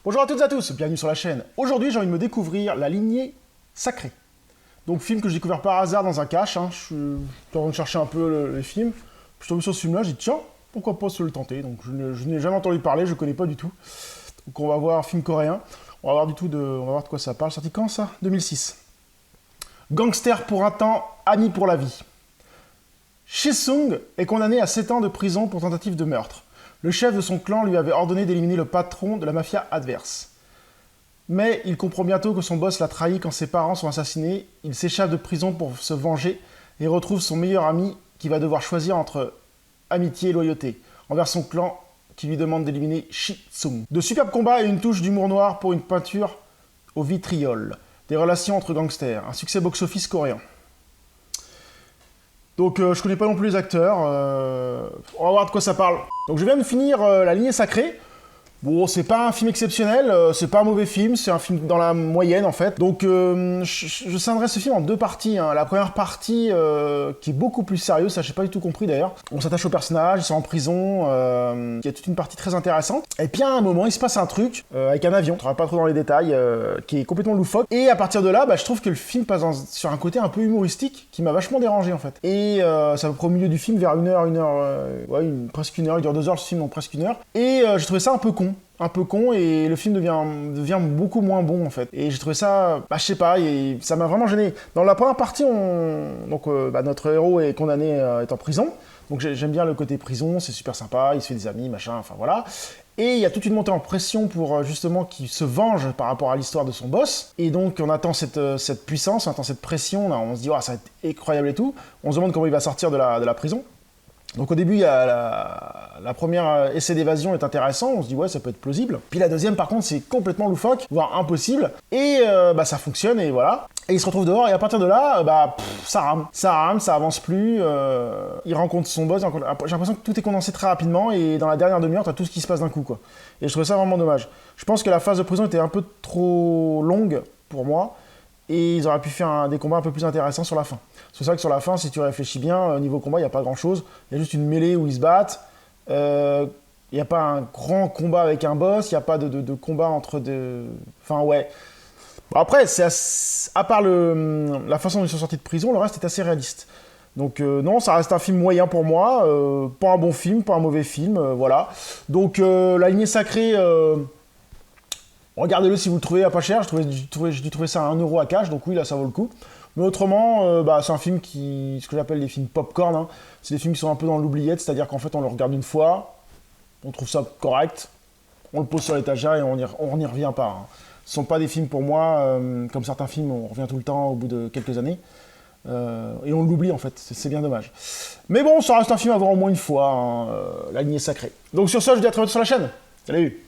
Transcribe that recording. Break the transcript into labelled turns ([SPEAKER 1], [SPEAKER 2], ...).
[SPEAKER 1] Bonjour à toutes et à tous, bienvenue sur la chaîne. Aujourd'hui, j'ai envie de me découvrir La Lignée Sacrée. Donc, film que j'ai découvert par hasard dans un cache. Je suis en train de chercher un peu les films. Je suis tombé sur ce film-là, j'ai dit tiens, pourquoi pas se le tenter. Donc, je n'ai jamais entendu parler, je ne connais pas du tout. Donc, on va voir un film coréen. On va voir de quoi ça parle. Sorti quand ça 2006. Gangster pour un temps, ami pour la vie. Shisung est condamné à 7 ans de prison pour tentative de meurtre. Le chef de son clan lui avait ordonné d'éliminer le patron de la mafia adverse. Mais il comprend bientôt que son boss l'a trahi quand ses parents sont assassinés. Il s'échappe de prison pour se venger et retrouve son meilleur ami qui va devoir choisir entre amitié et loyauté envers son clan qui lui demande d'éliminer Shisung. De superbes combats et une touche d'humour noir pour une peinture au vitriol. Des relations entre gangsters. Un succès box-office coréen. Donc je connais pas non plus les acteurs, on va voir de quoi ça parle. Donc je viens de finir La Lignée Sacrée. Bon, c'est pas un film exceptionnel, c'est pas un mauvais film, c'est un film dans la moyenne en fait. Donc je scinderai ce film en deux parties. La première partie qui est beaucoup plus sérieuse, ça j'ai pas du tout compris d'ailleurs. On s'attache au personnage, ils sont en prison, il y a toute une partie très intéressante. Et puis à un moment, il se passe un truc avec un avion, on ne pas trop dans les détails, qui est complètement loufoque. Et à partir de là, je trouve que le film passe sur un côté un peu humoristique qui m'a vachement dérangé en fait. Et ça va au milieu du film, vers presque une heure, il dure 2 heures ce film, donc presque une heure. Et j'ai trouvé ça un peu con. Et le film devient beaucoup moins bon en fait. Et j'ai trouvé ça, je sais pas, et ça m'a vraiment gêné. Dans la première partie, notre héros est condamné, est en prison. Donc j'aime bien le côté prison, c'est super sympa, il se fait des amis, machin, enfin voilà. Et il y a toute une montée en pression pour justement qu'il se venge par rapport à l'histoire de son boss. Et donc on attend cette puissance, on attend cette pression, là, on se dit oh, ça va être incroyable et tout. On se demande comment il va sortir de la prison. Donc au début, il y a la première essai d'évasion est intéressant, on se dit ouais ça peut être plausible. Puis la deuxième par contre c'est complètement loufoque, voire impossible, et ça fonctionne et voilà. Et il se retrouve dehors et à partir de là, ça rame, ça avance plus, il rencontre son boss, j'ai l'impression que tout est condensé très rapidement et dans la dernière demi-heure t'as tout ce qui se passe d'un coup quoi. Et je trouve ça vraiment dommage. Je pense que la phase de prison était un peu trop longue pour moi. Et ils auraient pu faire des combats un peu plus intéressants sur la fin. C'est ça que sur la fin, si tu réfléchis bien, niveau combat, il n'y a pas grand-chose. Il y a juste une mêlée où ils se battent. Il n'y a pas un grand combat avec un boss. Il n'y a pas de combat entre deux... Enfin, ouais. Bon, après, à part la façon dont ils sont sortis de prison, le reste est assez réaliste. Donc non, ça reste un film moyen pour moi. Pas un bon film, pas un mauvais film, voilà. Donc La Lignée Sacrée... Regardez-le si vous le trouvez à pas cher, j'ai dû trouver ça à 1 euro à cash, donc oui, là ça vaut le coup. Mais autrement, c'est un film ce que j'appelle des films popcorn, c'est des films qui sont un peu dans l'oubliette, c'est-à-dire qu'en fait on le regarde une fois, on trouve ça correct, on le pose sur l'étagère et on n'y revient pas. Ce ne sont pas des films pour moi, comme certains films, on revient tout le temps au bout de quelques années, et on l'oublie en fait, c'est bien dommage. Mais bon, ça reste un film à voir au moins une fois, La Lignée Sacrée. Donc sur ça, je vous dis à très bientôt sur la chaîne, salut!